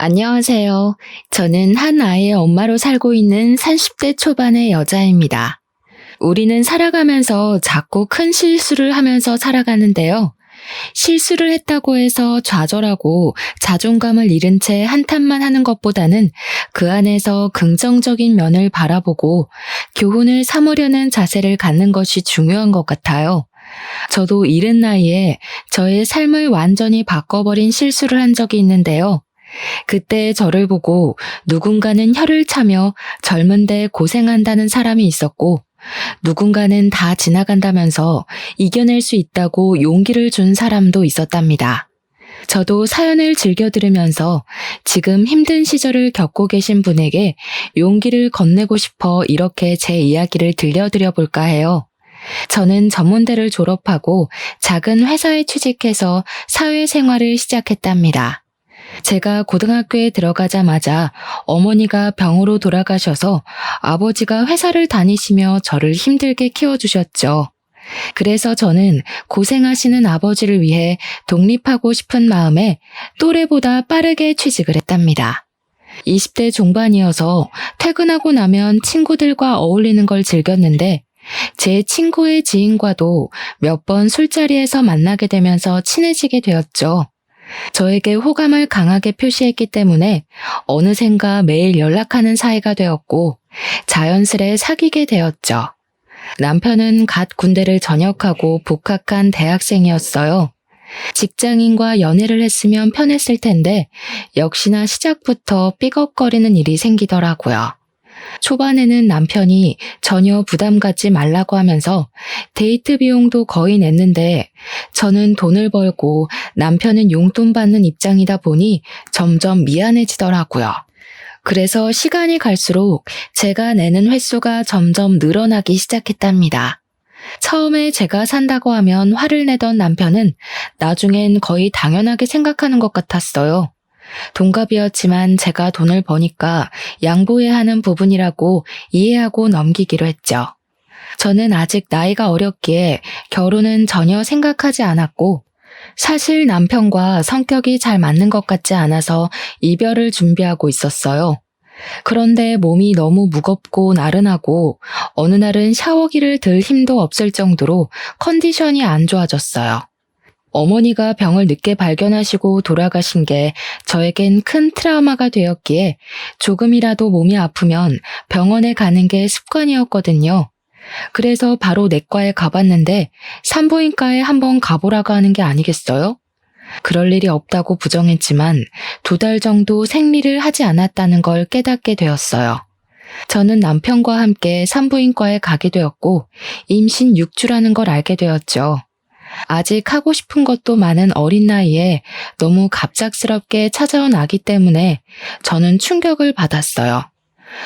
안녕하세요. 저는 한 아이의 엄마로 살고 있는 30대 초반의 여자입니다. 우리는 살아가면서 자꾸 큰 실수를 하면서 살아가는데요. 실수를 했다고 해서 좌절하고 자존감을 잃은 채 한탄만 하는 것보다는 그 안에서 긍정적인 면을 바라보고 교훈을 삼으려는 자세를 갖는 것이 중요한 것 같아요. 저도 이른 나이에 저의 삶을 완전히 바꿔버린 실수를 한 적이 있는데요. 그때 저를 보고 누군가는 혀를 차며 젊은데 고생한다는 사람이 있었고, 누군가는 다 지나간다면서 이겨낼 수 있다고 용기를 준 사람도 있었답니다. 저도 사연을 즐겨 들으면서 지금 힘든 시절을 겪고 계신 분에게 용기를 건네고 싶어 이렇게 제 이야기를 들려드려 볼까 해요. 저는 전문대를 졸업하고 작은 회사에 취직해서 사회생활을 시작했답니다. 제가 고등학교에 들어가자마자 어머니가 병으로 돌아가셔서 아버지가 회사를 다니시며 저를 힘들게 키워주셨죠. 그래서 저는 고생하시는 아버지를 위해 독립하고 싶은 마음에 또래보다 빠르게 취직을 했답니다. 20대 중반이어서 퇴근하고 나면 친구들과 어울리는 걸 즐겼는데 제 친구의 지인과도 몇 번 술자리에서 만나게 되면서 친해지게 되었죠. 저에게 호감을 강하게 표시했기 때문에 어느샌가 매일 연락하는 사이가 되었고 자연스레 사귀게 되었죠. 남편은 갓 군대를 전역하고 복학한 대학생이었어요. 직장인과 연애를 했으면 편했을 텐데 역시나 시작부터 삐걱거리는 일이 생기더라고요. 초반에는 남편이 전혀 부담 갖지 말라고 하면서 데이트 비용도 거의 냈는데 저는 돈을 벌고 남편은 용돈 받는 입장이다 보니 점점 미안해지더라고요. 그래서 시간이 갈수록 제가 내는 횟수가 점점 늘어나기 시작했답니다. 처음에 제가 산다고 하면 화를 내던 남편은 나중엔 거의 당연하게 생각하는 것 같았어요. 동갑이었지만 제가 돈을 버니까 양보해야 하는 부분이라고 이해하고 넘기기로 했죠. 저는 아직 나이가 어렸기에 결혼은 전혀 생각하지 않았고 사실 남편과 성격이 잘 맞는 것 같지 않아서 이별을 준비하고 있었어요. 그런데 몸이 너무 무겁고 나른하고 어느 날은 샤워기를 들 힘도 없을 정도로 컨디션이 안 좋아졌어요. 어머니가 병을 늦게 발견하시고 돌아가신 게 저에겐 큰 트라우마가 되었기에 조금이라도 몸이 아프면 병원에 가는 게 습관이었거든요. 그래서 바로 내과에 가봤는데 산부인과에 한번 가보라고 하는 게 아니겠어요? 그럴 일이 없다고 부정했지만 2달 정도 생리를 하지 않았다는 걸 깨닫게 되었어요. 저는 남편과 함께 산부인과에 가게 되었고 임신 6주라는 걸 알게 되었죠. 아직 하고 싶은 것도 많은 어린 나이에 너무 갑작스럽게 찾아온 아기 때문에 저는 충격을 받았어요.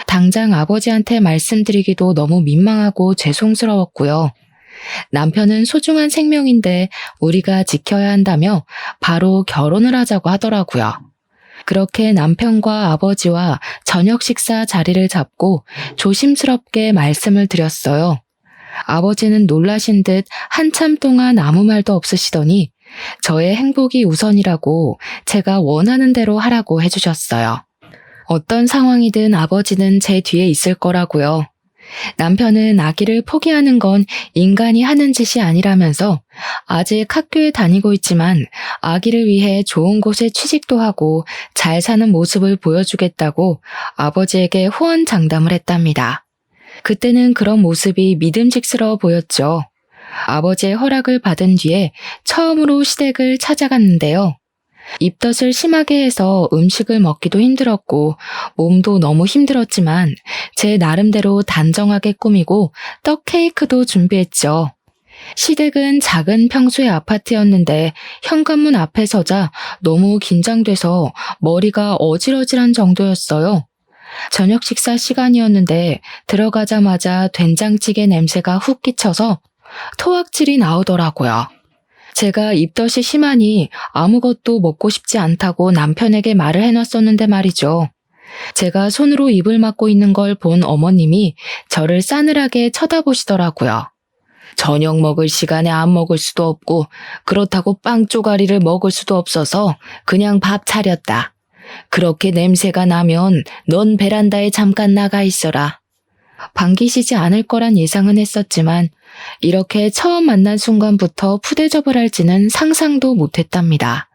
당장 아버지한테 말씀드리기도 너무 민망하고 죄송스러웠고요. 남편은 소중한 생명인데 우리가 지켜야 한다며 바로 결혼을 하자고 하더라고요. 그렇게 남편과 아버지와 저녁 식사 자리를 잡고 조심스럽게 말씀을 드렸어요. 아버지는 놀라신 듯 한참 동안 아무 말도 없으시더니 저의 행복이 우선이라고 제가 원하는 대로 하라고 해주셨어요. 어떤 상황이든 아버지는 제 뒤에 있을 거라고요. 남편은 아기를 포기하는 건 인간이 하는 짓이 아니라면서 아직 학교에 다니고 있지만 아기를 위해 좋은 곳에 취직도 하고 잘 사는 모습을 보여주겠다고 아버지에게 호언장담을 했답니다. 그때는 그런 모습이 믿음직스러워 보였죠. 아버지의 허락을 받은 뒤에 처음으로 시댁을 찾아갔는데요. 입덧을 심하게 해서 음식을 먹기도 힘들었고 몸도 너무 힘들었지만 제 나름대로 단정하게 꾸미고 떡 케이크도 준비했죠. 시댁은 작은 평수의 아파트였는데 현관문 앞에 서자 너무 긴장돼서 머리가 어질어질한 정도였어요. 저녁 식사 시간이었는데 들어가자마자 된장찌개 냄새가 훅 끼쳐서 토악질이 나오더라고요. 제가 입덧이 심하니 아무것도 먹고 싶지 않다고 남편에게 말을 해놨었는데 말이죠. 제가 손으로 입을 막고 있는 걸 본 어머님이 저를 싸늘하게 쳐다보시더라고요. 저녁 먹을 시간에 안 먹을 수도 없고 그렇다고 빵 쪼가리를 먹을 수도 없어서 그냥 밥 차렸다. 그렇게 냄새가 나면 넌 베란다에 잠깐 나가 있어라. 반기시지 않을 거란 예상은 했었지만 이렇게 처음 만난 순간부터 푸대접을 할지는 상상도 못했답니다.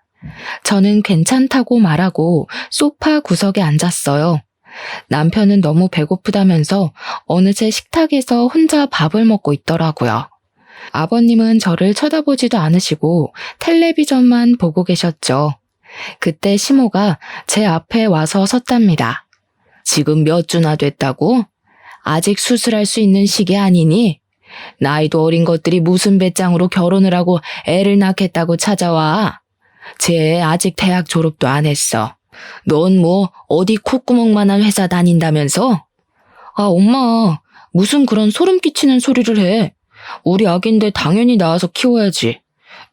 저는 괜찮다고 말하고 소파 구석에 앉았어요. 남편은 너무 배고프다면서 어느새 식탁에서 혼자 밥을 먹고 있더라고요. 아버님은 저를 쳐다보지도 않으시고 텔레비전만 보고 계셨죠. 그때 시모가 제 앞에 와서 섰답니다. 지금 몇 주나 됐다고? 아직 수술할 수 있는 시기 아니니? 나이도 어린 것들이 무슨 배짱으로 결혼을 하고 애를 낳겠다고 찾아와? 쟤 아직 대학 졸업도 안 했어. 넌 뭐 어디 콧구멍만한 회사 다닌다면서? 아, 엄마, 무슨 그런 소름 끼치는 소리를 해. 우리 아기인데 당연히 낳아서 키워야지.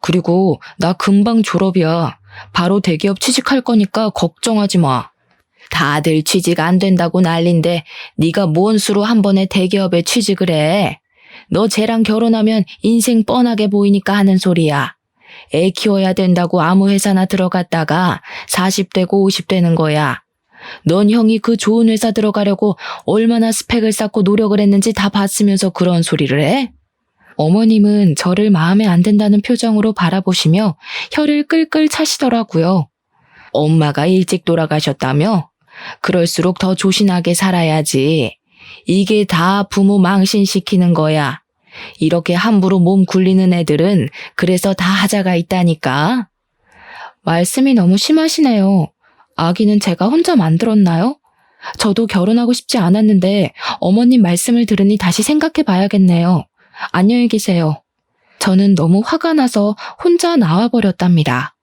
그리고 나 금방 졸업이야. 바로 대기업 취직할 거니까 걱정하지 마. 다들 취직 안 된다고 난린데 네가 뭔 수로 한 번에 대기업에 취직을 해. 너 쟤랑 결혼하면 인생 뻔하게 보이니까 하는 소리야. 애 키워야 된다고 아무 회사나 들어갔다가 40대고 50대는 거야. 넌 형이 그 좋은 회사 들어가려고 얼마나 스펙을 쌓고 노력을 했는지 다 봤으면서 그런 소리를 해? 어머님은 저를 마음에 안 든다는 표정으로 바라보시며 혀를 끌끌 차시더라고요. 엄마가 일찍 돌아가셨다며? 그럴수록 더 조신하게 살아야지. 이게 다 부모 망신시키는 거야. 이렇게 함부로 몸 굴리는 애들은 그래서 다 하자가 있다니까. 말씀이 너무 심하시네요. 아기는 제가 혼자 만들었나요? 저도 결혼하고 싶지 않았는데 어머님 말씀을 들으니 다시 생각해 봐야겠네요. 안녕히 계세요. 저는 너무 화가 나서 혼자 나와버렸답니다.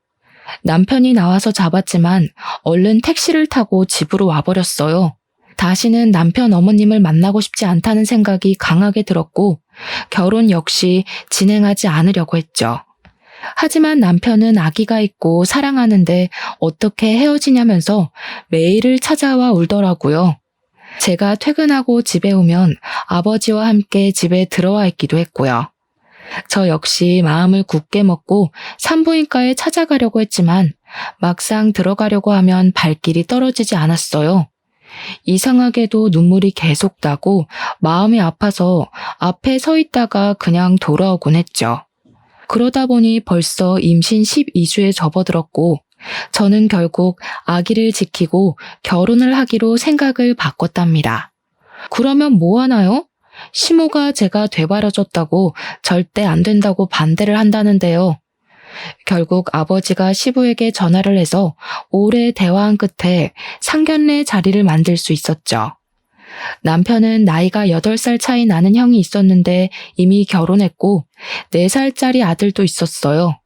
남편이 나와서 잡았지만 얼른 택시를 타고 집으로 와버렸어요. 다시는 남편 어머님을 만나고 싶지 않다는 생각이 강하게 들었고 결혼 역시 진행하지 않으려고 했죠. 하지만 남편은 아기가 있고 사랑하는데 어떻게 헤어지냐면서 매일을 찾아와 울더라고요. 제가 퇴근하고 집에 오면 아버지와 함께 집에 들어와 있기도 했고요. 저 역시 마음을 굳게 먹고 산부인과에 찾아가려고 했지만 막상 들어가려고 하면 발길이 떨어지지 않았어요. 이상하게도 눈물이 계속 나고 마음이 아파서 앞에 서 있다가 그냥 돌아오곤 했죠. 그러다 보니 벌써 임신 12주에 접어들었고 저는 결국 아기를 지키고 결혼을 하기로 생각을 바꿨답니다. 그러면 뭐 하나요? 시모가 제가 되바라졌다고 절대 안 된다고 반대를 한다는데요. 결국 아버지가 시부에게 전화를 해서 오래 대화한 끝에 상견례 자리를 만들 수 있었죠. 남편은 나이가 8살 차이 나는 형이 있었는데 이미 결혼했고 4살짜리 아들도 있었어요.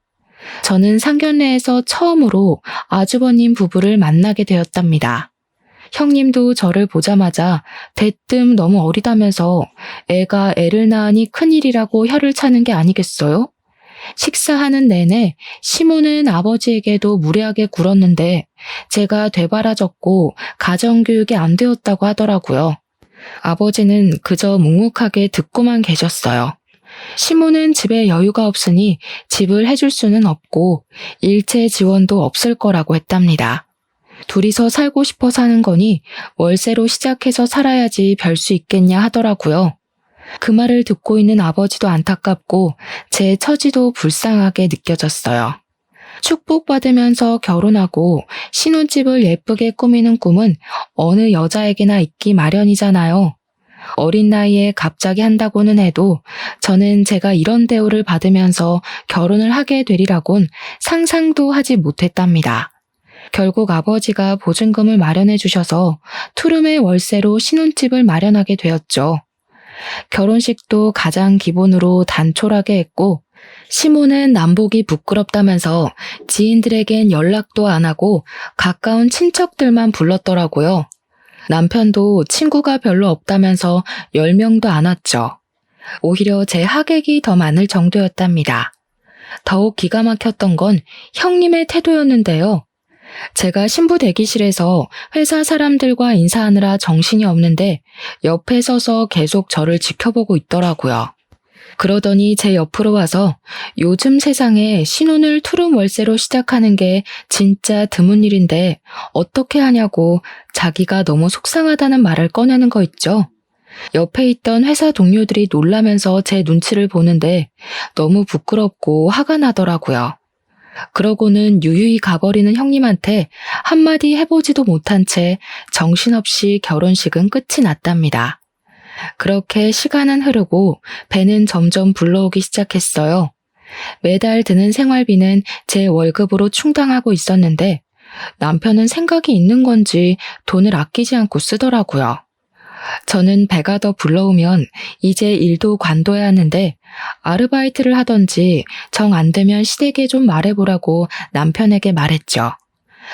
저는 상견례에서 처음으로 아주버님 부부를 만나게 되었답니다. 형님도 저를 보자마자 대뜸 너무 어리다면서 애가 애를 낳으니 큰일이라고 혀를 차는 게 아니겠어요? 식사하는 내내 시모는 아버지에게도 무례하게 굴었는데 제가 되바라졌고 가정교육이 안 되었다고 하더라고요. 아버지는 그저 묵묵하게 듣고만 계셨어요. 시모는 집에 여유가 없으니 집을 해줄 수는 없고 일체 지원도 없을 거라고 했답니다. 둘이서 살고 싶어 사는 거니 월세로 시작해서 살아야지 별 수 있겠냐 하더라고요. 그 말을 듣고 있는 아버지도 안타깝고 제 처지도 불쌍하게 느껴졌어요. 축복받으면서 결혼하고 신혼집을 예쁘게 꾸미는 꿈은 어느 여자에게나 있기 마련이잖아요. 어린 나이에 갑자기 한다고는 해도 저는 제가 이런 대우를 받으면서 결혼을 하게 되리라곤 상상도 하지 못했답니다. 결국 아버지가 보증금을 마련해 주셔서 투룸의 월세로 신혼집을 마련하게 되었죠. 결혼식도 가장 기본으로 단촐하게 했고 시모는 남복이 부끄럽다면서 지인들에겐 연락도 안 하고 가까운 친척들만 불렀더라고요. 남편도 친구가 별로 없다면서 10명도 안 왔죠. 오히려 제 하객이 더 많을 정도였답니다. 더욱 기가 막혔던 건 형님의 태도였는데요. 제가 신부 대기실에서 회사 사람들과 인사하느라 정신이 없는데 옆에 서서 계속 저를 지켜보고 있더라고요. 그러더니 제 옆으로 와서 요즘 세상에 신혼을 투룸 월세로 시작하는 게 진짜 드문 일인데 어떻게 하냐고 자기가 너무 속상하다는 말을 꺼내는 거 있죠. 옆에 있던 회사 동료들이 놀라면서 제 눈치를 보는데 너무 부끄럽고 화가 나더라고요. 그러고는 유유히 가버리는 형님한테 한마디 해보지도 못한 채 정신없이 결혼식은 끝이 났답니다. 그렇게 시간은 흐르고 배는 점점 불러오기 시작했어요. 매달 드는 생활비는 제 월급으로 충당하고 있었는데 남편은 생각이 있는 건지 돈을 아끼지 않고 쓰더라고요. 저는 배가 더 불러오면 이제 일도 관둬야 하는데 아르바이트를 하던지 정 안 되면 시댁에 좀 말해보라고 남편에게 말했죠.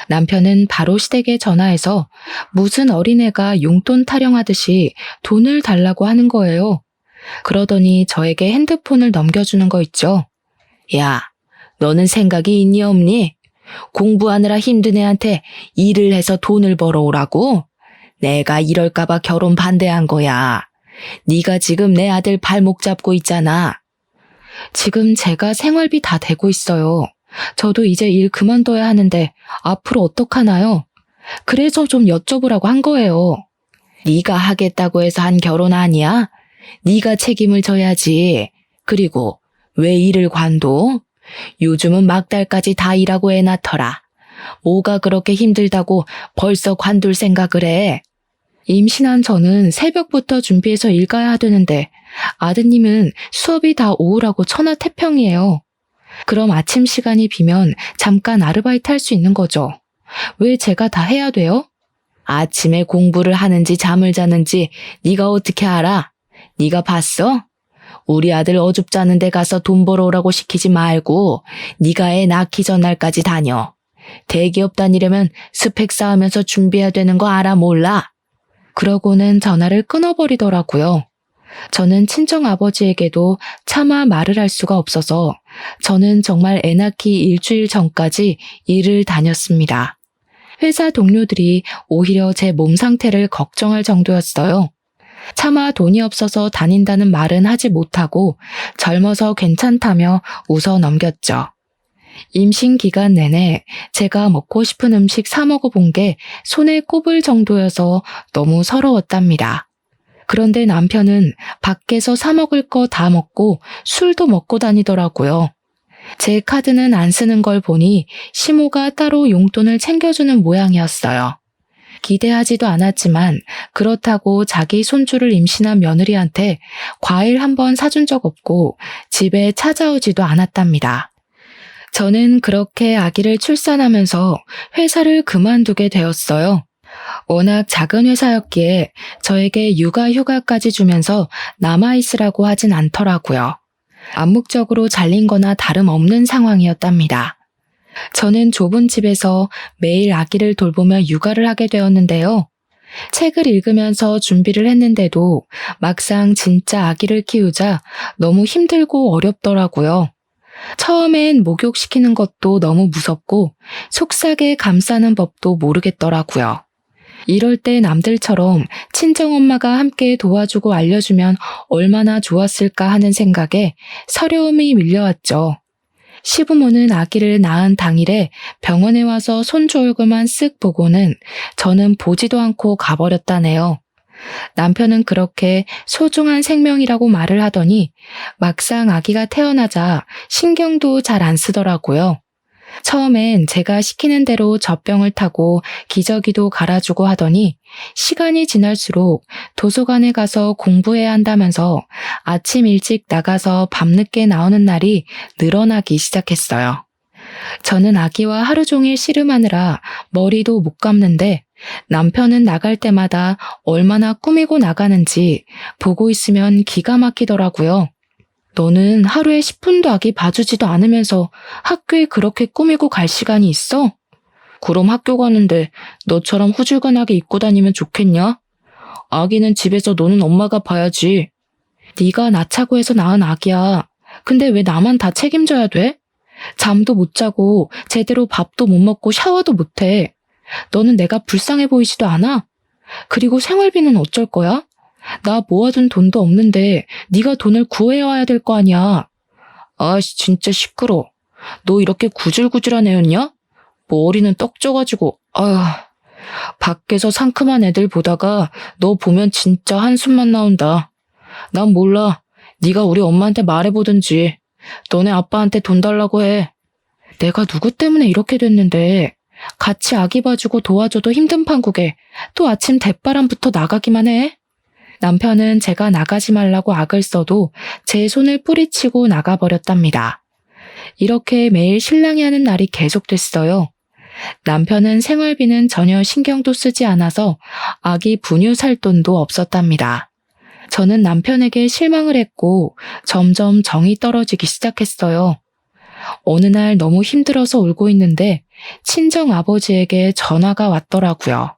남편은 바로 시댁에 전화해서 무슨 어린애가 용돈 타령하듯이 돈을 달라고 하는 거예요. 그러더니 저에게 핸드폰을 넘겨주는 거 있죠. 야, 너는 생각이 있니 없니? 공부하느라 힘든 애한테 일을 해서 돈을 벌어오라고? 내가 이럴까봐 결혼 반대한 거야. 네가 지금 내 아들 발목 잡고 있잖아. 지금 제가 생활비 다 대고 있어요. 저도 이제 일 그만둬야 하는데 앞으로 어떡하나요? 그래서 좀 여쭤보라고 한 거예요. 네가 하겠다고 해서 한 결혼 아니야? 네가 책임을 져야지. 그리고 왜 일을 관둬? 요즘은 막달까지 다 일하고 애 낳더라. 뭐가 그렇게 힘들다고 벌써 관둘 생각을 해? 임신한 저는 새벽부터 준비해서 일 가야 하되는데 아드님은 수업이 다 오후라고 천하태평이에요. 그럼 아침 시간이 비면 잠깐 아르바이트 할 수 있는 거죠. 왜 제가 다 해야 돼요? 아침에 공부를 하는지 잠을 자는지 네가 어떻게 알아? 네가 봤어? 우리 아들 어줍잖은 데 가서 돈 벌어오라고 시키지 말고 네가 애 낳기 전날까지 다녀. 대기업 다니려면 스펙 쌓으면서 준비해야 되는 거 알아 몰라? 그러고는 전화를 끊어버리더라고요. 저는 친정아버지에게도 차마 말을 할 수가 없어서 저는 정말 애 낳기 일주일 전까지 일을 다녔습니다. 회사 동료들이 오히려 제 몸 상태를 걱정할 정도였어요. 차마 돈이 없어서 다닌다는 말은 하지 못하고 젊어서 괜찮다며 웃어 넘겼죠. 임신 기간 내내 제가 먹고 싶은 음식 사 먹어본 게 손에 꼽을 정도여서 너무 서러웠답니다. 그런데 남편은 밖에서 사 먹을 거 다 먹고 술도 먹고 다니더라고요. 제 카드는 안 쓰는 걸 보니 시모가 따로 용돈을 챙겨주는 모양이었어요. 기대하지도 않았지만 그렇다고 자기 손주를 임신한 며느리한테 과일 한 번 사준 적 없고 집에 찾아오지도 않았답니다. 저는 그렇게 아기를 출산하면서 회사를 그만두게 되었어요. 워낙 작은 회사였기에 저에게 육아 휴가까지 주면서 남아있으라고 하진 않더라고요. 암묵적으로 잘린 거나 다름없는 상황이었답니다. 저는 좁은 집에서 매일 아기를 돌보며 육아를 하게 되었는데요. 책을 읽으면서 준비를 했는데도 막상 진짜 아기를 키우자 너무 힘들고 어렵더라고요. 처음엔 목욕시키는 것도 너무 무섭고 속삭에 감싸는 법도 모르겠더라고요. 이럴 때 남들처럼 친정엄마가 함께 도와주고 알려주면 얼마나 좋았을까 하는 생각에 서러움이 밀려왔죠. 시부모는 아기를 낳은 당일에 병원에 와서 손주 얼굴만 쓱 보고는 저는 보지도 않고 가버렸다네요. 남편은 그렇게 소중한 생명이라고 말을 하더니 막상 아기가 태어나자 신경도 잘 안 쓰더라고요. 처음엔 제가 시키는 대로 젖병을 타고 기저귀도 갈아주고 하더니 시간이 지날수록 도서관에 가서 공부해야 한다면서 아침 일찍 나가서 밤늦게 나오는 날이 늘어나기 시작했어요. 저는 아기와 하루 종일 씨름하느라 머리도 못 감는데 남편은 나갈 때마다 얼마나 꾸미고 나가는지 보고 있으면 기가 막히더라고요. 너는 하루에 10분도 아기 봐주지도 않으면서 학교에 그렇게 꾸미고 갈 시간이 있어? 그럼 학교 가는데 너처럼 후줄근하게 입고 다니면 좋겠냐? 아기는 집에서 노는 엄마가 봐야지. 네가 낳자고 해서 낳은 아기야. 근데 왜 나만 다 책임져야 돼? 잠도 못 자고 제대로 밥도 못 먹고 샤워도 못 해. 너는 내가 불쌍해 보이지도 않아? 그리고 생활비는 어쩔 거야? 나 모아둔 돈도 없는데 네가 돈을 구해와야 될 거 아니야. 아씨, 진짜 시끄러. 너 이렇게 구질구질한 애였냐? 머리는 떡 쪄가지고, 아휴. 밖에서 상큼한 애들 보다가 너 보면 진짜 한숨만 나온다. 난 몰라. 네가 우리 엄마한테 말해보든지. 너네 아빠한테 돈 달라고 해. 내가 누구 때문에 이렇게 됐는데 같이 아기 봐주고 도와줘도 힘든 판국에 또 아침 대바람부터 나가기만 해. 남편은 제가 나가지 말라고 악을 써도 제 손을 뿌리치고 나가버렸답니다. 이렇게 매일 신랑이 하는 날이 계속됐어요. 남편은 생활비는 전혀 신경도 쓰지 않아서 아기 분유 살 돈도 없었답니다. 저는 남편에게 실망을 했고 점점 정이 떨어지기 시작했어요. 어느 날 너무 힘들어서 울고 있는데 친정 아버지에게 전화가 왔더라고요.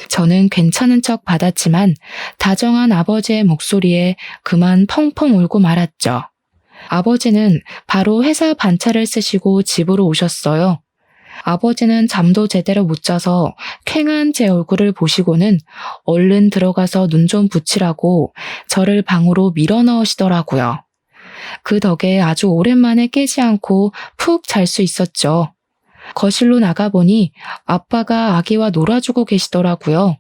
저는 괜찮은 척 받았지만 다정한 아버지의 목소리에 그만 펑펑 울고 말았죠. 아버지는 바로 회사 반차를 쓰시고 집으로 오셨어요. 아버지는 잠도 제대로 못 자서 쾌한 제 얼굴을 보시고는 얼른 들어가서 눈 좀 붙이라고 저를 방으로 밀어 넣으시더라고요. 그 덕에 아주 오랜만에 깨지 않고 푹 잘 수 있었죠. 거실로 나가보니 아빠가 아기와 놀아주고 계시더라고요.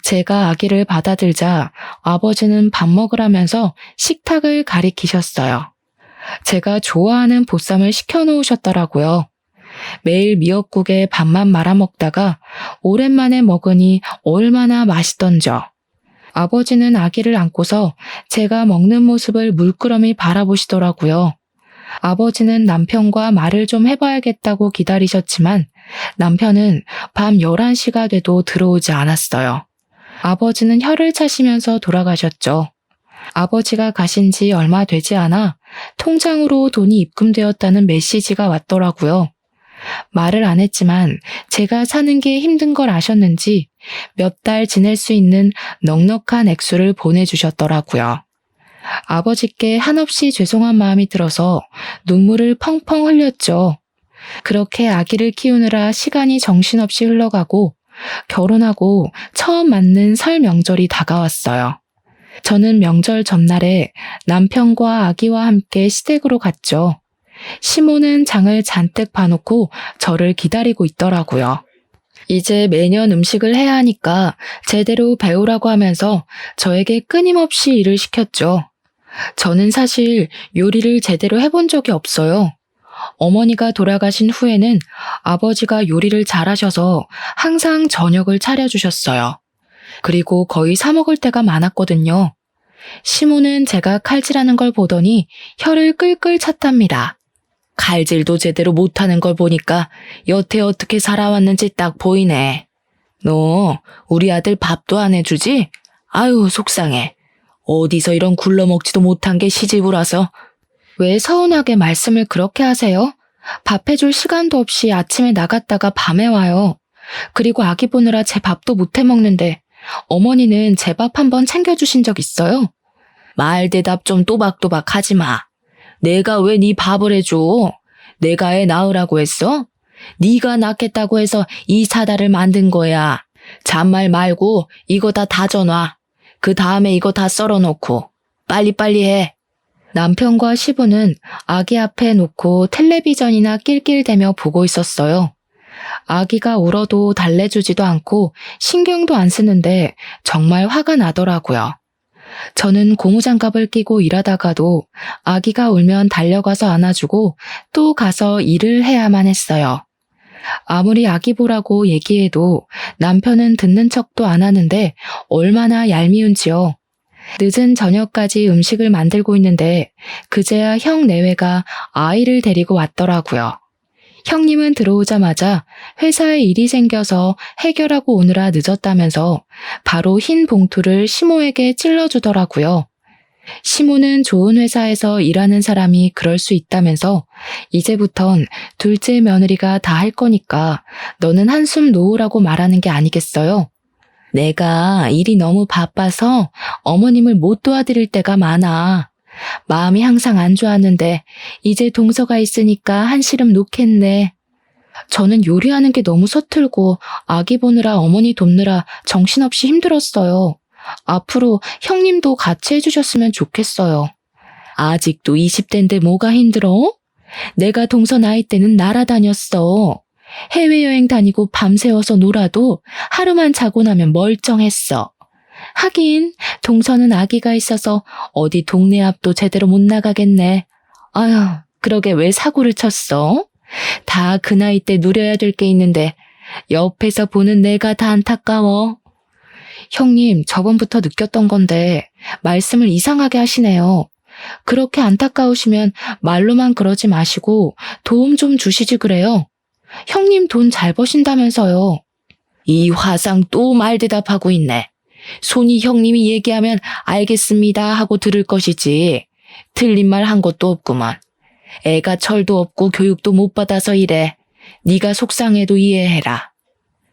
제가 아기를 받아들자 아버지는 밥 먹으라면서 식탁을 가리키셨어요. 제가 좋아하는 보쌈을 시켜놓으셨더라고요. 매일 미역국에 밥만 말아먹다가 오랜만에 먹으니 얼마나 맛있던져. 아버지는 아기를 안고서 제가 먹는 모습을 물끄러미 바라보시더라고요. 아버지는 남편과 말을 좀 해봐야겠다고 기다리셨지만 남편은 밤 11시가 돼도 들어오지 않았어요. 아버지는 혀를 차시면서 돌아가셨죠. 아버지가 가신 지 얼마 되지 않아 통장으로 돈이 입금되었다는 메시지가 왔더라고요. 말을 안 했지만 제가 사는 게 힘든 걸 아셨는지 몇 달 지낼 수 있는 넉넉한 액수를 보내주셨더라고요. 아버지께 한없이 죄송한 마음이 들어서 눈물을 펑펑 흘렸죠. 그렇게 아기를 키우느라 시간이 정신없이 흘러가고 결혼하고 처음 맞는 설 명절이 다가왔어요. 저는 명절 전날에 남편과 아기와 함께 시댁으로 갔죠. 시모는 장을 잔뜩 봐놓고 저를 기다리고 있더라고요. 이제 매년 음식을 해야 하니까 제대로 배우라고 하면서 저에게 끊임없이 일을 시켰죠. 저는 사실 요리를 제대로 해본 적이 없어요. 어머니가 돌아가신 후에는 아버지가 요리를 잘하셔서 항상 저녁을 차려주셨어요. 그리고 거의 사 먹을 때가 많았거든요. 시모는 제가 칼질하는 걸 보더니 혀를 끌끌 찼답니다. 칼질도 제대로 못하는 걸 보니까 여태 어떻게 살아왔는지 딱 보이네. 너 우리 아들 밥도 안 해주지? 아유, 속상해. 어디서 이런 굴러먹지도 못한 게 시집을 와서. 왜 서운하게 말씀을 그렇게 하세요? 밥 해줄 시간도 없이 아침에 나갔다가 밤에 와요. 그리고 아기 보느라 제 밥도 못 해먹는데 어머니는 제 밥 한번 챙겨주신 적 있어요? 말 대답 좀 또박또박 하지 마. 내가 왜 네 밥을 해줘? 내가 애 낳으라고 했어? 네가 낳겠다고 해서 이 사다를 만든 거야. 잔말 말고 이거 다 다져놔. 그 다음에 이거 다 썰어놓고 빨리빨리 해. 남편과 시부는 아기 앞에 놓고 텔레비전이나 낄낄대며 보고 있었어요. 아기가 울어도 달래주지도 않고 신경도 안 쓰는데 정말 화가 나더라고요. 저는 고무장갑을 끼고 일하다가도 아기가 울면 달려가서 안아주고 또 가서 일을 해야만 했어요. 아무리 아기 보라고 얘기해도 남편은 듣는 척도 안 하는데 얼마나 얄미운지요. 늦은 저녁까지 음식을 만들고 있는데 그제야 형 내외가 아이를 데리고 왔더라고요. 형님은 들어오자마자 회사에 일이 생겨서 해결하고 오느라 늦었다면서 바로 흰 봉투를 시모에게 찔러주더라고요. 시모는 좋은 회사에서 일하는 사람이 그럴 수 있다면서 이제부턴 둘째 며느리가 다 할 거니까 너는 한숨 놓으라고 말하는 게 아니겠어요? 내가 일이 너무 바빠서 어머님을 못 도와드릴 때가 많아. 마음이 항상 안 좋았는데 이제 동서가 있으니까 한시름 놓겠네. 저는 요리하는 게 너무 서툴고 아기 보느라 어머니 돕느라 정신없이 힘들었어요. 앞으로 형님도 같이 해주셨으면 좋겠어요. 아직도 20대인데 뭐가 힘들어? 내가 동서 나이 때는 날아다녔어. 해외여행 다니고 밤새워서 놀아도 하루만 자고 나면 멀쩡했어. 하긴 동서는 아기가 있어서 어디 동네 앞도 제대로 못 나가겠네. 아휴, 그러게 왜 사고를 쳤어? 다 그 나이 때 누려야 될 게 있는데 옆에서 보는 내가 다 안타까워. 형님, 저번부터 느꼈던 건데 말씀을 이상하게 하시네요. 그렇게 안타까우시면 말로만 그러지 마시고 도움 좀 주시지 그래요. 형님 돈 잘 버신다면서요. 이 화상 또 말대답하고 있네. 손이 형님이 얘기하면 알겠습니다 하고 들을 것이지. 틀린 말 한 것도 없구만. 애가 철도 없고 교육도 못 받아서 이래. 네가 속상해도 이해해라.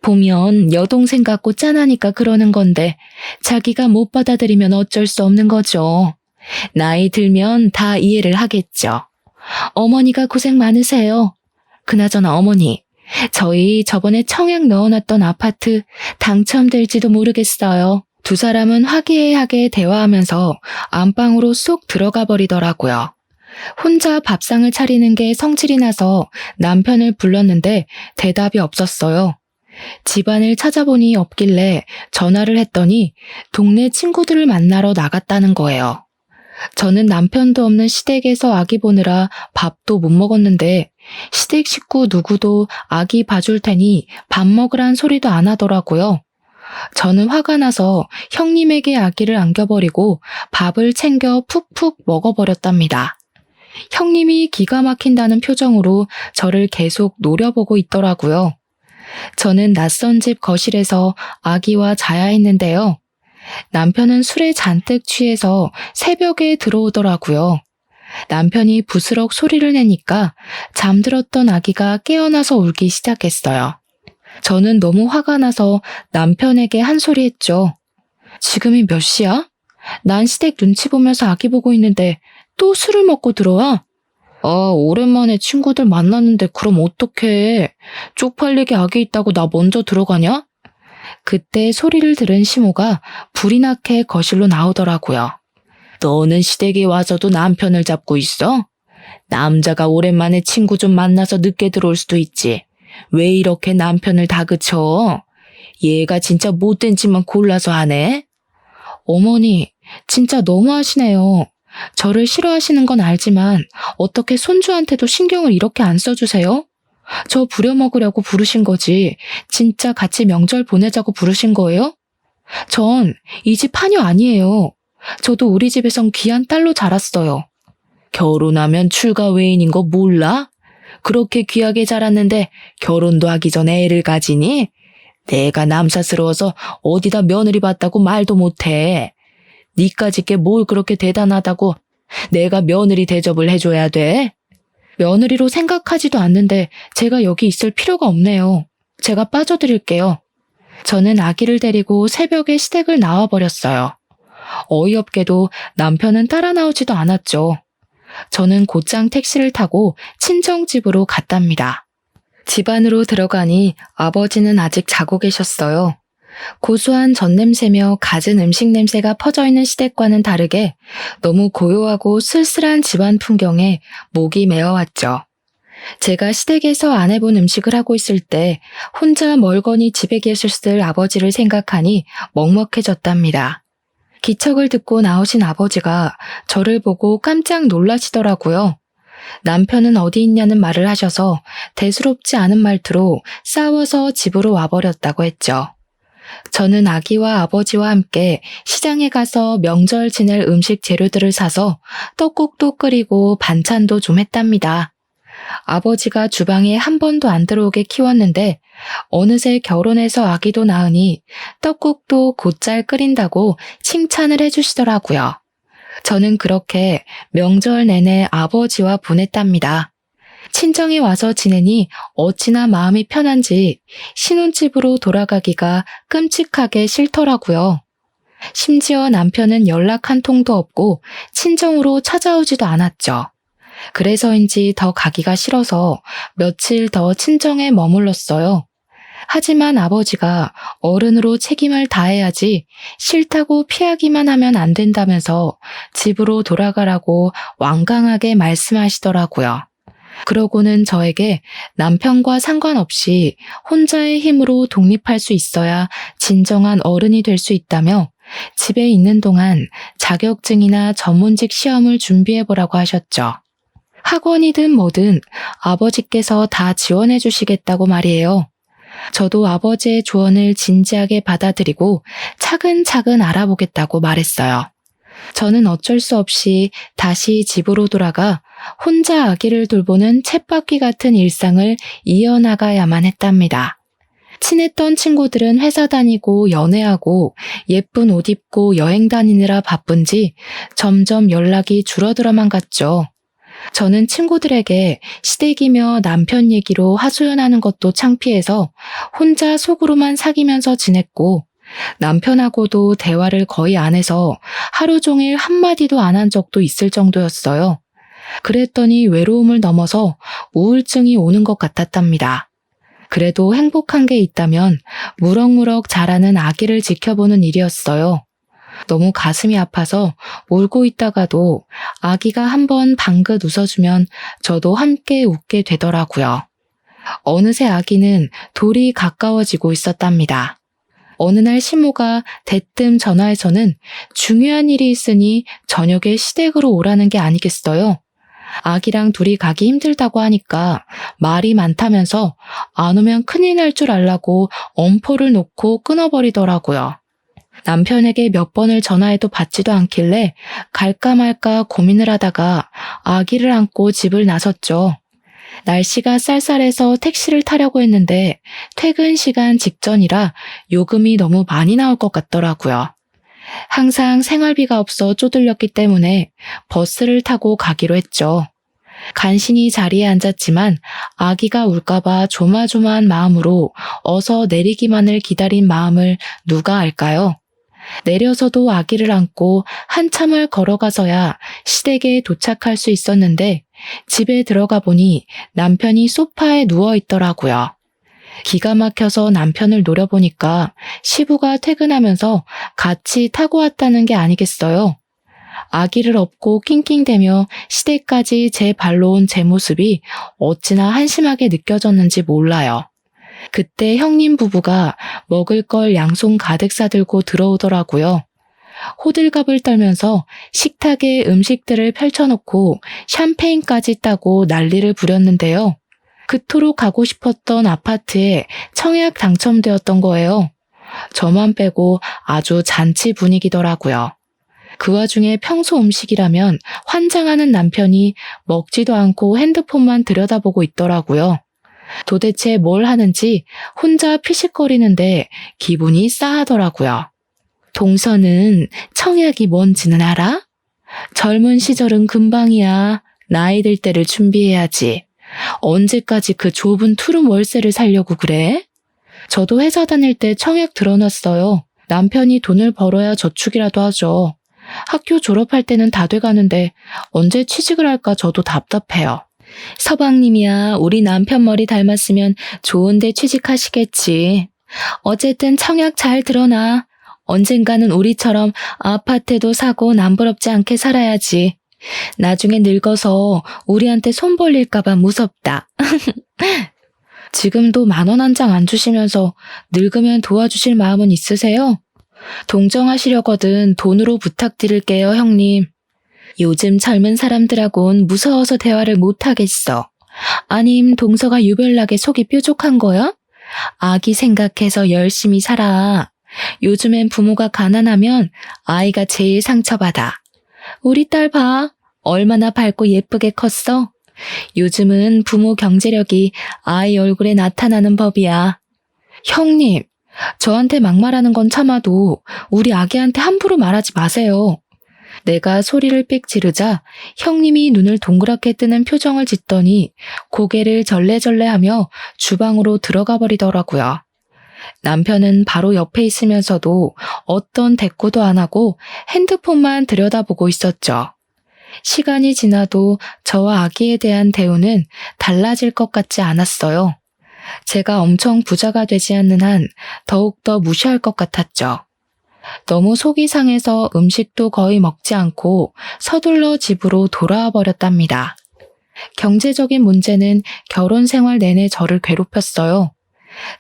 보면 여동생 같고 짠하니까 그러는 건데 자기가 못 받아들이면 어쩔 수 없는 거죠. 나이 들면 다 이해를 하겠죠. 어머니가 고생 많으세요. 그나저나 어머니, 저희 저번에 청약 넣어놨던 아파트 당첨될지도 모르겠어요. 두 사람은 화기애애하게 대화하면서 안방으로 쏙 들어가 버리더라고요. 혼자 밥상을 차리는 게 성질이 나서 남편을 불렀는데 대답이 없었어요. 집안을 찾아보니 없길래 전화를 했더니 동네 친구들을 만나러 나갔다는 거예요. 저는 남편도 없는 시댁에서 아기 보느라 밥도 못 먹었는데 시댁 식구 누구도 아기 봐줄 테니 밥 먹으란 소리도 안 하더라고요. 저는 화가 나서 형님에게 아기를 안겨버리고 밥을 챙겨 푹푹 먹어버렸답니다. 형님이 기가 막힌다는 표정으로 저를 계속 노려보고 있더라고요. 저는 낯선 집 거실에서 아기와 자야 했는데요. 남편은 술에 잔뜩 취해서 새벽에 들어오더라고요. 남편이 부스럭 소리를 내니까 잠들었던 아기가 깨어나서 울기 시작했어요. 저는 너무 화가 나서 남편에게 한 소리 했죠. 지금이 몇 시야? 난 시댁 눈치 보면서 아기 보고 있는데 또 술을 먹고 들어와? 오랜만에 친구들 만났는데 그럼 어떡해. 쪽팔리게 아기 있다고 나 먼저 들어가냐? 그때 소리를 들은 시모가 불이 나게 거실로 나오더라고요. 너는 시댁에 와서도 남편을 잡고 있어? 남자가 오랜만에 친구 좀 만나서 늦게 들어올 수도 있지. 왜 이렇게 남편을 다그쳐? 얘가 진짜 못된 짓만 골라서 하네? 어머니, 진짜 너무하시네요. 저를 싫어하시는 건 알지만 어떻게 손주한테도 신경을 이렇게 안 써주세요? 저 부려먹으려고 부르신 거지 진짜 같이 명절 보내자고 부르신 거예요? 전 이 집 파녀 아니에요. 저도 우리 집에선 귀한 딸로 자랐어요. 결혼하면 출가 외인인 거 몰라? 그렇게 귀하게 자랐는데 결혼도 하기 전에 애를 가지니? 내가 남사스러워서 어디다 며느리 봤다고 말도 못해. 니까짓 게 뭘 그렇게 대단하다고 내가 며느리 대접을 해줘야 돼? 며느리로 생각하지도 않는데 제가 여기 있을 필요가 없네요. 제가 빠져드릴게요. 저는 아기를 데리고 새벽에 시댁을 나와버렸어요. 어이없게도 남편은 따라 나오지도 않았죠. 저는 곧장 택시를 타고 친정집으로 갔답니다. 집 안으로 들어가니 아버지는 아직 자고 계셨어요. 고소한 젖냄새며 갖은 음식 냄새가 퍼져있는 시댁과는 다르게 너무 고요하고 쓸쓸한 집안 풍경에 목이 메어왔죠. 제가 시댁에서 안 해본 음식을 하고 있을 때 혼자 멀거니 집에 계셨을 아버지를 생각하니 먹먹해졌답니다. 기척을 듣고 나오신 아버지가 저를 보고 깜짝 놀라시더라고요. 남편은 어디 있냐는 말을 하셔서 대수롭지 않은 말투로 싸워서 집으로 와버렸다고 했죠. 저는 아기와 아버지와 함께 시장에 가서 명절 지낼 음식 재료들을 사서 떡국도 끓이고 반찬도 좀 했답니다. 아버지가 주방에 한 번도 안 들어오게 키웠는데 어느새 결혼해서 아기도 낳으니 떡국도 곧잘 끓인다고 칭찬을 해주시더라고요. 저는 그렇게 명절 내내 아버지와 보냈답니다. 친정에 와서 지내니 어찌나 마음이 편한지 신혼집으로 돌아가기가 끔찍하게 싫더라고요. 심지어 남편은 연락 한 통도 없고 친정으로 찾아오지도 않았죠. 그래서인지 더 가기가 싫어서 며칠 더 친정에 머물렀어요. 하지만 아버지가 어른으로 책임을 다해야지 싫다고 피하기만 하면 안 된다면서 집으로 돌아가라고 완강하게 말씀하시더라고요. 그러고는 저에게 남편과 상관없이 혼자의 힘으로 독립할 수 있어야 진정한 어른이 될 수 있다며 집에 있는 동안 자격증이나 전문직 시험을 준비해보라고 하셨죠. 학원이든 뭐든 아버지께서 다 지원해 주시겠다고 말이에요. 저도 아버지의 조언을 진지하게 받아들이고 차근차근 알아보겠다고 말했어요. 저는 어쩔 수 없이 다시 집으로 돌아가 혼자 아기를 돌보는 쳇바퀴 같은 일상을 이어나가야만 했답니다. 친했던 친구들은 회사 다니고 연애하고 예쁜 옷 입고 여행 다니느라 바쁜지 점점 연락이 줄어들어만 갔죠. 저는 친구들에게 시댁이며 남편 얘기로 하소연하는 것도 창피해서 혼자 속으로만 사귀면서 지냈고, 남편하고도 대화를 거의 안 해서 하루 종일 한마디도 안 한 적도 있을 정도였어요. 그랬더니 외로움을 넘어서 우울증이 오는 것 같았답니다. 그래도 행복한 게 있다면 무럭무럭 자라는 아기를 지켜보는 일이었어요. 너무 가슴이 아파서 울고 있다가도 아기가 한번 방긋 웃어주면 저도 함께 웃게 되더라고요. 어느새 아기는 돌이 가까워지고 있었답니다. 어느 날 시모가 대뜸 전화해서는 중요한 일이 있으니 저녁에 시댁으로 오라는 게 아니겠어요? 아기랑 둘이 가기 힘들다고 하니까 말이 많다면서 안 오면 큰일 날 줄 알라고 엄포를 놓고 끊어버리더라고요. 남편에게 몇 번을 전화해도 받지도 않길래 갈까 말까 고민을 하다가 아기를 안고 집을 나섰죠. 날씨가 쌀쌀해서 택시를 타려고 했는데 퇴근 시간 직전이라 요금이 너무 많이 나올 것 같더라고요. 항상 생활비가 없어 쪼들렸기 때문에 버스를 타고 가기로 했죠. 간신히 자리에 앉았지만 아기가 울까봐 조마조마한 마음으로 어서 내리기만을 기다린 마음을 누가 알까요? 내려서도 아기를 안고 한참을 걸어가서야 시댁에 도착할 수 있었는데 집에 들어가 보니 남편이 소파에 누워 있더라고요. 기가 막혀서 남편을 노려보니까 시부가 퇴근하면서 같이 타고 왔다는 게 아니겠어요. 아기를 업고 낑낑대며 시댁까지 제 발로 온 제 모습이 어찌나 한심하게 느껴졌는지 몰라요. 그때 형님 부부가 먹을 걸 양손 가득 싸들고 들어오더라고요. 호들갑을 떨면서 식탁에 음식들을 펼쳐놓고 샴페인까지 따고 난리를 부렸는데요. 그토록 가고 싶었던 아파트에 청약 당첨되었던 거예요. 저만 빼고 아주 잔치 분위기더라고요. 그 와중에 평소 음식이라면 환장하는 남편이 먹지도 않고 핸드폰만 들여다보고 있더라고요. 도대체 뭘 하는지 혼자 피식거리는데 기분이 싸하더라고요. 동서는 청약이 뭔지는 알아? 젊은 시절은 금방이야. 나이 들 때를 준비해야지. 언제까지 그 좁은 투룸 월세를 살려고 그래? 저도 회사 다닐 때 청약 들어놨어요. 남편이 돈을 벌어야 저축이라도 하죠. 학교 졸업할 때는 다 돼가는데 언제 취직을 할까 저도 답답해요. 서방님이야 우리 남편 머리 닮았으면 좋은데 취직하시겠지. 어쨌든 청약 잘 들어놔. 언젠가는 우리처럼 아파트도 사고 남부럽지 않게 살아야지. 나중에 늙어서 우리한테 손 벌릴까봐 무섭다. 지금도 10,000원 한 장 안 주시면서 늙으면 도와주실 마음은 있으세요? 동정하시려거든 돈으로 부탁드릴게요, 형님. 요즘 젊은 사람들하고는 무서워서 대화를 못하겠어. 아님 동서가 유별나게 속이 뾰족한 거야? 아기 생각해서 열심히 살아. 요즘엔 부모가 가난하면 아이가 제일 상처받아. 우리 딸 봐. 얼마나 밝고 예쁘게 컸어. 요즘은 부모 경제력이 아이 얼굴에 나타나는 법이야. 형님, 저한테 막말하는 건 참아도 우리 아기한테 함부로 말하지 마세요. 내가 소리를 삑 지르자 형님이 눈을 동그랗게 뜨는 표정을 짓더니 고개를 절레절레하며 주방으로 들어가 버리더라고요. 남편은 바로 옆에 있으면서도 어떤 대꾸도 안 하고 핸드폰만 들여다보고 있었죠. 시간이 지나도 저와 아기에 대한 대우는 달라질 것 같지 않았어요. 제가 엄청 부자가 되지 않는 한 더욱더 무시할 것 같았죠. 너무 속이 상해서 음식도 거의 먹지 않고 서둘러 집으로 돌아와 버렸답니다. 경제적인 문제는 결혼 생활 내내 저를 괴롭혔어요.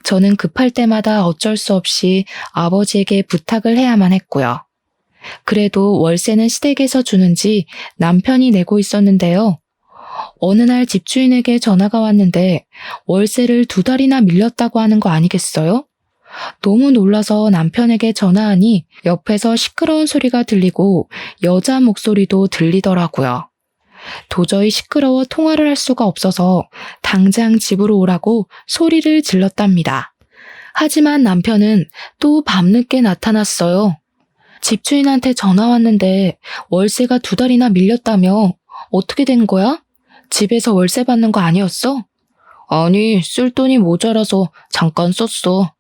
저는 급할 때마다 어쩔 수 없이 아버지에게 부탁을 해야만 했고요. 그래도 월세는 시댁에서 주는지 남편이 내고 있었는데요. 어느 날 집주인에게 전화가 왔는데 월세를 2달이나 밀렸다고 하는 거 아니겠어요? 너무 놀라서 남편에게 전화하니 옆에서 시끄러운 소리가 들리고 여자 목소리도 들리더라고요. 도저히 시끄러워 통화를 할 수가 없어서 당장 집으로 오라고 소리를 질렀답니다. 하지만 남편은 또 밤늦게 나타났어요. 집주인한테 전화 왔는데 월세가 2달이나 밀렸다며. 어떻게 된 거야? 집에서 월세 받는 거 아니었어? 아니, 쓸 돈이 모자라서 잠깐 썼어.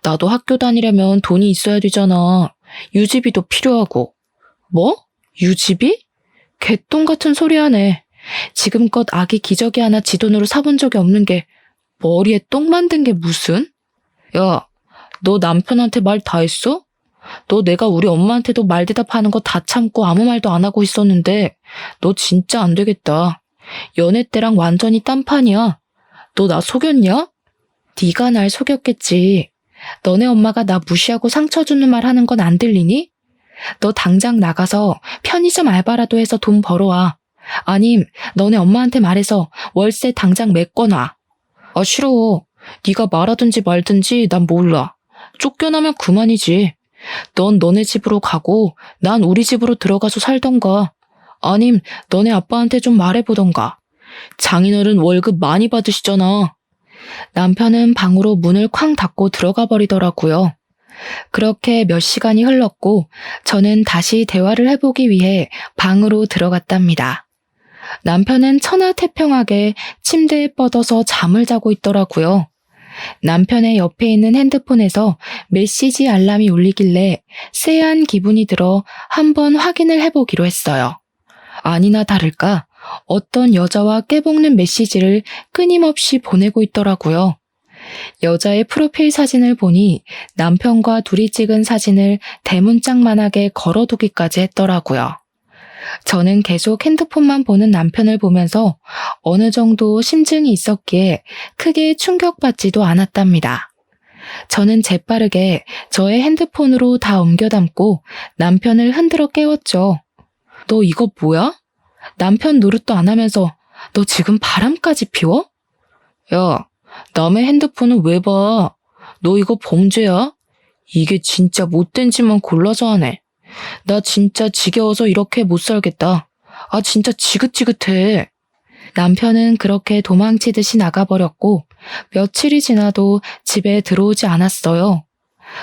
나도 학교 다니려면 돈이 있어야 되잖아. 유지비도 필요하고. 뭐? 유지비? 개똥 같은 소리 하네. 지금껏 아기 기저귀 하나 지 돈으로 사본 적이 없는 게 머리에 똥 만든 게 무슨? 야, 너 남편한테 말 다 했어? 너 내가 우리 엄마한테도 말 대답하는 거 다 참고 아무 말도 안 하고 있었는데 너 진짜 안 되겠다. 연애 때랑 완전히 딴판이야. 너 나 속였냐? 네가 날 속였겠지. 너네 엄마가 나 무시하고 상처 주는 말 하는 건 안 들리니? 너 당장 나가서 편의점 알바라도 해서 돈 벌어와. 아님 너네 엄마한테 말해서 월세 당장 메꿔놔. 아, 싫어. 네가 말하든지 말든지 난 몰라. 쫓겨나면 그만이지. 넌 너네 집으로 가고 난 우리 집으로 들어가서 살던가. 아님 너네 아빠한테 좀 말해보던가. 장인어른 월급 많이 받으시잖아. 남편은 방으로 문을 쾅 닫고 들어가 버리더라고요. 그렇게 몇 시간이 흘렀고 저는 다시 대화를 해보기 위해 방으로 들어갔답니다. 남편은 천하태평하게 침대에 뻗어서 잠을 자고 있더라고요. 남편의 옆에 있는 핸드폰에서 메시지 알람이 울리길래 쎄한 기분이 들어 한번 확인을 해보기로 했어요. 아니나 다를까 어떤 여자와 깨볶는 메시지를 끊임없이 보내고 있더라고요. 여자의 프로필 사진을 보니 남편과 둘이 찍은 사진을 대문짝만하게 걸어두기까지 했더라고요. 저는 계속 핸드폰만 보는 남편을 보면서 어느 정도 심증이 있었기에 크게 충격받지도 않았답니다. 저는 재빠르게 저의 핸드폰으로 다 옮겨 담고 남편을 흔들어 깨웠죠. 너 이거 뭐야? 남편 노릇도 안 하면서 너 지금 바람까지 피워? 야, 남의 핸드폰은 왜 봐? 너 이거 범죄야? 이게 진짜 못된 짓만 골라서 하네. 나 진짜 지겨워서 이렇게 못 살겠다. 아, 진짜 지긋지긋해. 남편은 그렇게 도망치듯이 나가버렸고 며칠이 지나도 집에 들어오지 않았어요.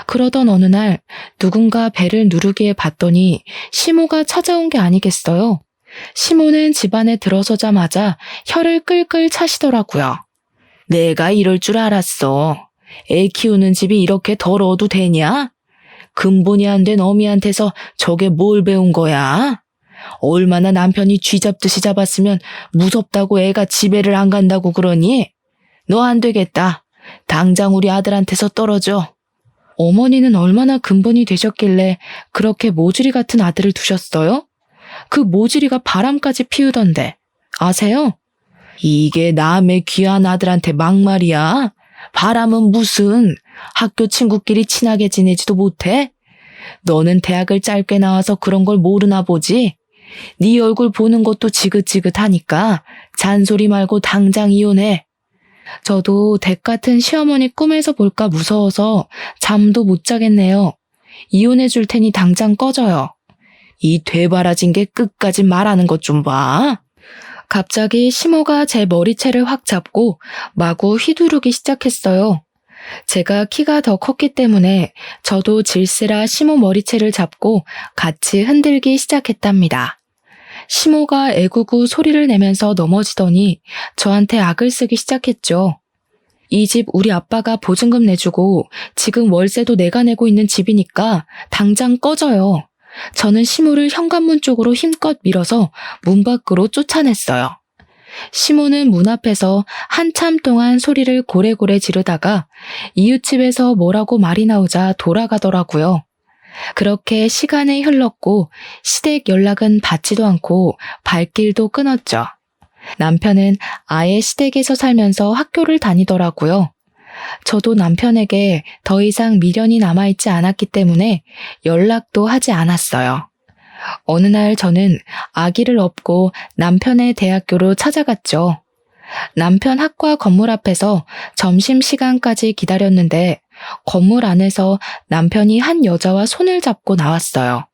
그러던 어느 날 누군가 배를 누르기에 봤더니 시모가 찾아온 게 아니겠어요. 시모는 집 안에 들어서자마자 혀를 끌끌 차시더라고요. 내가 이럴 줄 알았어. 애 키우는 집이 이렇게 더러워도 되냐? 근본이 안 된 어미한테서 저게 뭘 배운 거야? 얼마나 남편이 쥐 잡듯이 잡았으면 무섭다고 애가 집에를 안 간다고 그러니? 너 안 되겠다. 당장 우리 아들한테서 떨어져. 어머니는 얼마나 근본이 되셨길래 그렇게 모질이 같은 아들을 두셨어요? 그 모질이가 바람까지 피우던데. 아세요? 이게 남의 귀한 아들한테 막말이야? 바람은 무슨 학교 친구끼리 친하게 지내지도 못해? 너는 대학을 짧게 나와서 그런 걸 모르나 보지? 네 얼굴 보는 것도 지긋지긋하니까 잔소리 말고 당장 이혼해. 저도 댁 같은 시어머니 꿈에서 볼까 무서워서 잠도 못 자겠네요. 이혼해 줄 테니 당장 꺼져요. 이 되바라진 게 끝까지 말하는 것 좀 봐. 갑자기 시모가 제 머리채를 확 잡고 마구 휘두르기 시작했어요. 제가 키가 더 컸기 때문에 저도 질세라 시모 머리채를 잡고 같이 흔들기 시작했답니다. 시모가 애구구 소리를 내면서 넘어지더니 저한테 악을 쓰기 시작했죠. 이 집 우리 아빠가 보증금 내주고 지금 월세도 내가 내고 있는 집이니까 당장 꺼져요. 저는 시모를 현관문 쪽으로 힘껏 밀어서 문 밖으로 쫓아냈어요. 시모는 문 앞에서 한참 동안 소리를 고래고래 지르다가 이웃집에서 뭐라고 말이 나오자 돌아가더라고요. 그렇게 시간이 흘렀고 시댁 연락은 받지도 않고 발길도 끊었죠. 남편은 아예 시댁에서 살면서 학교를 다니더라고요. 저도 남편에게 더 이상 미련이 남아있지 않았기 때문에 연락도 하지 않았어요. 어느 날 저는 아기를 업고 남편의 대학교로 찾아갔죠. 남편 학과 건물 앞에서 점심시간까지 기다렸는데 건물 안에서 남편이 한 여자와 손을 잡고 나왔어요.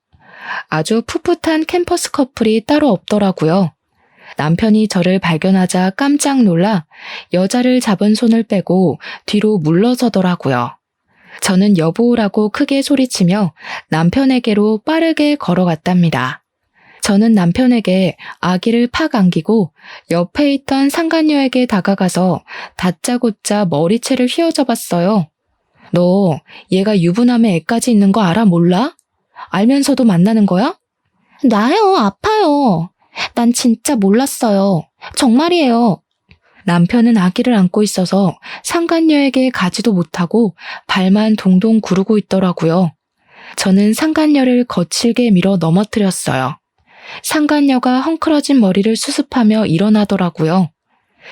아주 풋풋한 캠퍼스 커플이 따로 없더라고요. 남편이 저를 발견하자 깜짝 놀라 여자를 잡은 손을 빼고 뒤로 물러서더라고요. 저는 여보라고 크게 소리치며 남편에게로 빠르게 걸어갔답니다. 저는 남편에게 아기를 팍 안기고 옆에 있던 상간녀에게 다가가서 다짜고짜 머리채를 휘어잡았어요. 너 얘가 유부남의 애까지 있는 거 알아 몰라? 알면서도 만나는 거야? 나요, 아파요. 난 진짜 몰랐어요. 정말이에요. 남편은 아기를 안고 있어서 상간녀에게 가지도 못하고 발만 동동 구르고 있더라고요. 저는 상간녀를 거칠게 밀어 넘어뜨렸어요. 상간녀가 헝클어진 머리를 수습하며 일어나더라고요.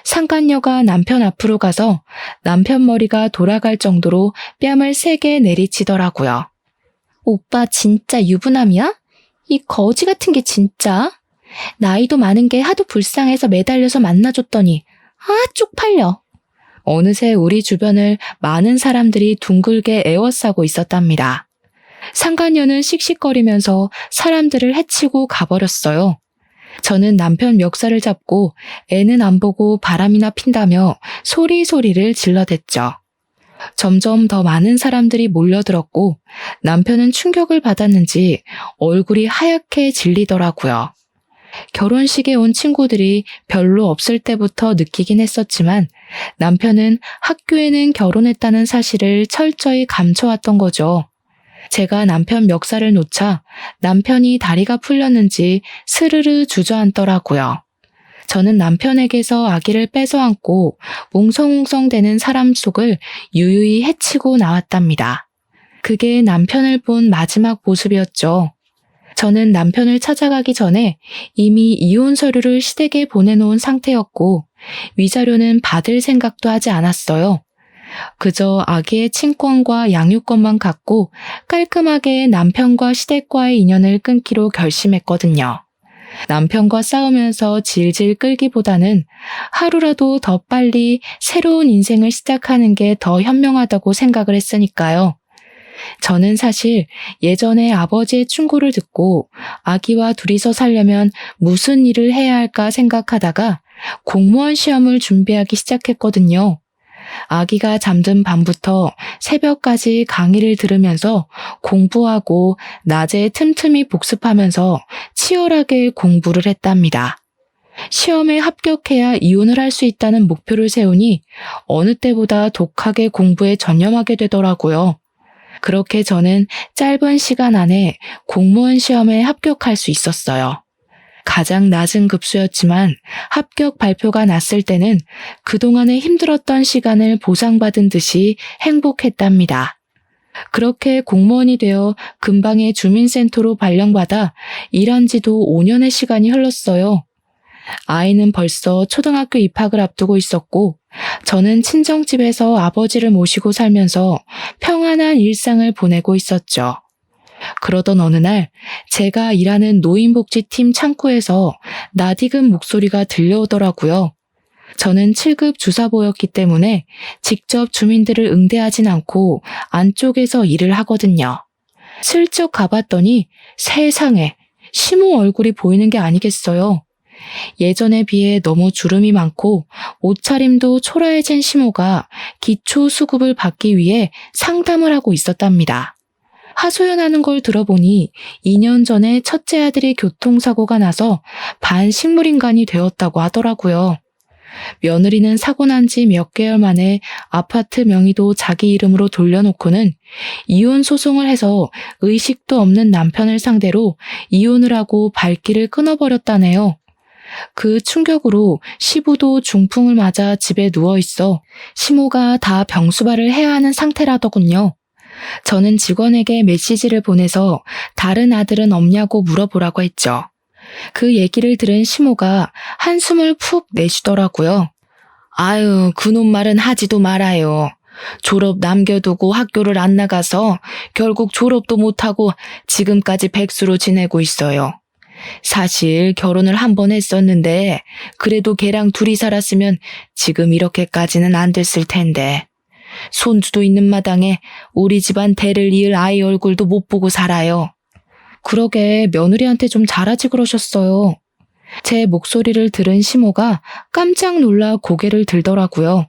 상간녀가 남편 앞으로 가서 남편 머리가 돌아갈 정도로 뺨을 세게 내리치더라고요. 오빠 진짜 유부남이야? 이 거지 같은 게 진짜? 나이도 많은 게 하도 불쌍해서 매달려서 만나줬더니 쪽팔려. 어느새 우리 주변을 많은 사람들이 둥글게 에워싸고 있었답니다. 상간녀는 씩씩거리면서 사람들을 해치고 가버렸어요. 저는 남편 멱살을 잡고 애는 안 보고 바람이나 핀다며 소리소리를 질러댔죠. 점점 더 많은 사람들이 몰려들었고 남편은 충격을 받았는지 얼굴이 하얗게 질리더라고요. 결혼식에 온 친구들이 별로 없을 때부터 느끼긴 했었지만 남편은 학교에는 결혼했다는 사실을 철저히 감춰왔던 거죠. 제가 남편 멱살을 놓자 남편이 다리가 풀렸는지 스르르 주저앉더라고요. 저는 남편에게서 아기를 뺏어 안고 웅성웅성대는 사람 속을 유유히 헤치고 나왔답니다. 그게 남편을 본 마지막 모습이었죠. 저는 남편을 찾아가기 전에 이미 이혼 서류를 시댁에 보내놓은 상태였고 위자료는 받을 생각도 하지 않았어요. 그저 아기의 친권과 양육권만 갖고 깔끔하게 남편과 시댁과의 인연을 끊기로 결심했거든요. 남편과 싸우면서 질질 끌기보다는 하루라도 더 빨리 새로운 인생을 시작하는 게 더 현명하다고 생각을 했으니까요. 저는 사실 예전에 아버지의 충고를 듣고 아기와 둘이서 살려면 무슨 일을 해야 할까 생각하다가 공무원 시험을 준비하기 시작했거든요. 아기가 잠든 밤부터 새벽까지 강의를 들으면서 공부하고 낮에 틈틈이 복습하면서 치열하게 공부를 했답니다. 시험에 합격해야 이혼을 할 수 있다는 목표를 세우니 어느 때보다 독하게 공부에 전념하게 되더라고요. 그렇게 저는 짧은 시간 안에 공무원 시험에 합격할 수 있었어요. 가장 낮은 급수였지만 합격 발표가 났을 때는 그동안에 힘들었던 시간을 보상받은 듯이 행복했답니다. 그렇게 공무원이 되어 근방의 주민센터로 발령받아 일한 지도 5년의 시간이 흘렀어요. 아이는 벌써 초등학교 입학을 앞두고 있었고 저는 친정집에서 아버지를 모시고 살면서 평안한 일상을 보내고 있었죠. 그러던 어느 날 제가 일하는 노인복지팀 창구에서 낯익은 목소리가 들려오더라고요. 저는 7급 주사보였기 때문에 직접 주민들을 응대하진 않고 안쪽에서 일을 하거든요. 슬쩍 가봤더니 세상에 시모 얼굴이 보이는 게 아니겠어요. 예전에 비해 너무 주름이 많고 옷차림도 초라해진 시모가 기초 수급을 받기 위해 상담을 하고 있었답니다. 하소연하는 걸 들어보니 2년 전에 첫째 아들이 교통사고가 나서 반식물인간이 되었다고 하더라고요. 며느리는 사고 난 지 몇 개월 만에 아파트 명의도 자기 이름으로 돌려놓고는 이혼 소송을 해서 의식도 없는 남편을 상대로 이혼을 하고 발길을 끊어버렸다네요. 그 충격으로 시부도 중풍을 맞아 집에 누워있어 시모가 다 병수발을 해야 하는 상태라더군요. 저는 직원에게 메시지를 보내서 다른 아들은 없냐고 물어보라고 했죠. 그 얘기를 들은 시모가 한숨을 푹 내쉬더라고요. 아유, 그놈 말은 하지도 말아요. 졸업 남겨두고 학교를 안 나가서 결국 졸업도 못하고 지금까지 백수로 지내고 있어요. 사실 결혼을 한 번 했었는데 그래도 걔랑 둘이 살았으면 지금 이렇게까지는 안 됐을 텐데. 손주도 있는 마당에 우리 집안 대를 이을 아이 얼굴도 못 보고 살아요. 그러게 며느리한테 좀 잘하지 그러셨어요. 제 목소리를 들은 시모가 깜짝 놀라 고개를 들더라고요.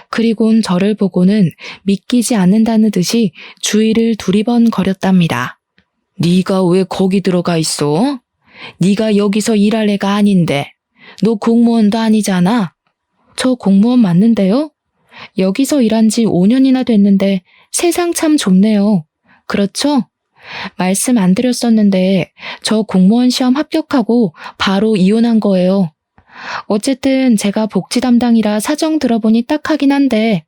그리곤 저를 보고는 믿기지 않는다는 듯이 주위를 두리번거렸답니다. 네가 왜 거기 들어가 있어? 네가 여기서 일할 애가 아닌데. 너 공무원도 아니잖아. 저 공무원 맞는데요? 여기서 일한 지 5년이나 됐는데 세상 참 좁네요. 그렇죠? 말씀 안 드렸었는데 저 공무원 시험 합격하고 바로 이혼한 거예요. 어쨌든 제가 복지 담당이라 사정 들어보니 딱하긴 한데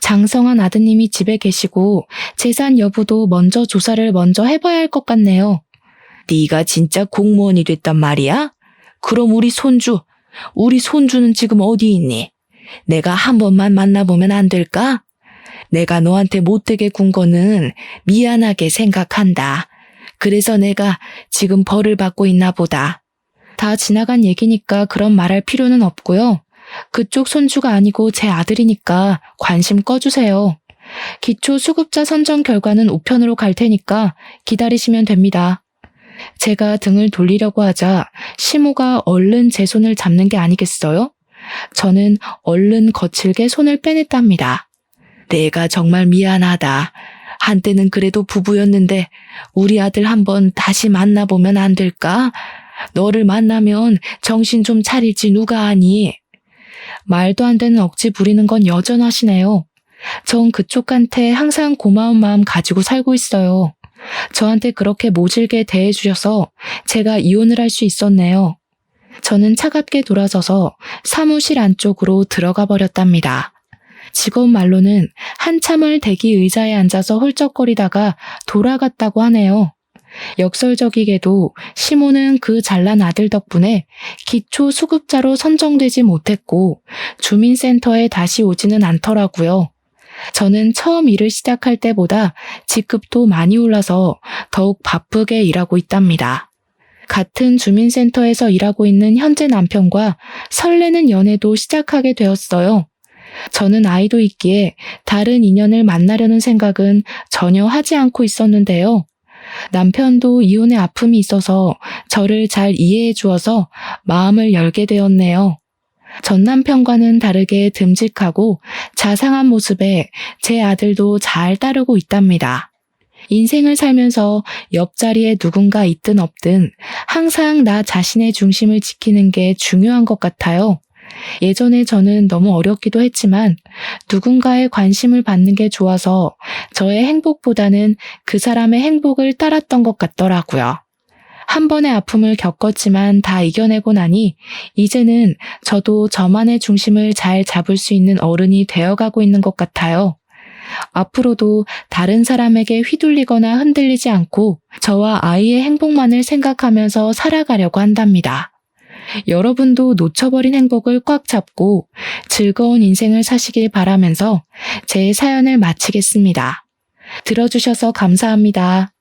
장성한 아드님이 집에 계시고 재산 여부도 먼저 조사를 먼저 해봐야 할 것 같네요. 네가 진짜 공무원이 됐단 말이야? 그럼 우리 손주는 지금 어디 있니? 내가 한 번만 만나보면 안 될까? 내가 너한테 못되게 군 거는 미안하게 생각한다. 그래서 내가 지금 벌을 받고 있나 보다. 다 지나간 얘기니까 그런 말할 필요는 없고요. 그쪽 손주가 아니고 제 아들이니까 관심 꺼주세요. 기초수급자 선정 결과는 우편으로 갈 테니까 기다리시면 됩니다. 제가 등을 돌리려고 하자 시모가 얼른 제 손을 잡는 게 아니겠어요? 저는 얼른 거칠게 손을 빼냈답니다. 내가 정말 미안하다. 한때는 그래도 부부였는데 우리 아들 한번 다시 만나보면 안 될까? 너를 만나면 정신 좀 차릴지 누가 아니? 말도 안 되는 억지 부리는 건 여전하시네요. 전 그쪽한테 항상 고마운 마음 가지고 살고 있어요. 저한테 그렇게 모질게 대해주셔서 제가 이혼을 할 수 있었네요. 저는 차갑게 돌아서서 사무실 안쪽으로 들어가 버렸답니다. 직원 말로는 한참을 대기 의자에 앉아서 훌쩍거리다가 돌아갔다고 하네요. 역설적이게도 시모는 그 잘난 아들 덕분에 기초수급자로 선정되지 못했고 주민센터에 다시 오지는 않더라고요. 저는 처음 일을 시작할 때보다 직급도 많이 올라서 더욱 바쁘게 일하고 있답니다. 같은 주민센터에서 일하고 있는 현재 남편과 설레는 연애도 시작하게 되었어요. 저는 아이도 있기에 다른 인연을 만나려는 생각은 전혀 하지 않고 있었는데요. 남편도 이혼의 아픔이 있어서 저를 잘 이해해 주어서 마음을 열게 되었네요. 전 남편과는 다르게 듬직하고 자상한 모습에 제 아들도 잘 따르고 있답니다. 인생을 살면서 옆자리에 누군가 있든 없든 항상 나 자신의 중심을 지키는 게 중요한 것 같아요. 예전에 저는 너무 어렵기도 했지만 누군가의 관심을 받는 게 좋아서 저의 행복보다는 그 사람의 행복을 따랐던 것 같더라고요. 한 번의 아픔을 겪었지만 다 이겨내고 나니 이제는 저도 저만의 중심을 잘 잡을 수 있는 어른이 되어가고 있는 것 같아요. 앞으로도 다른 사람에게 휘둘리거나 흔들리지 않고 저와 아이의 행복만을 생각하면서 살아가려고 한답니다. 여러분도 놓쳐버린 행복을 꽉 잡고 즐거운 인생을 사시길 바라면서 제 사연을 마치겠습니다. 들어주셔서 감사합니다.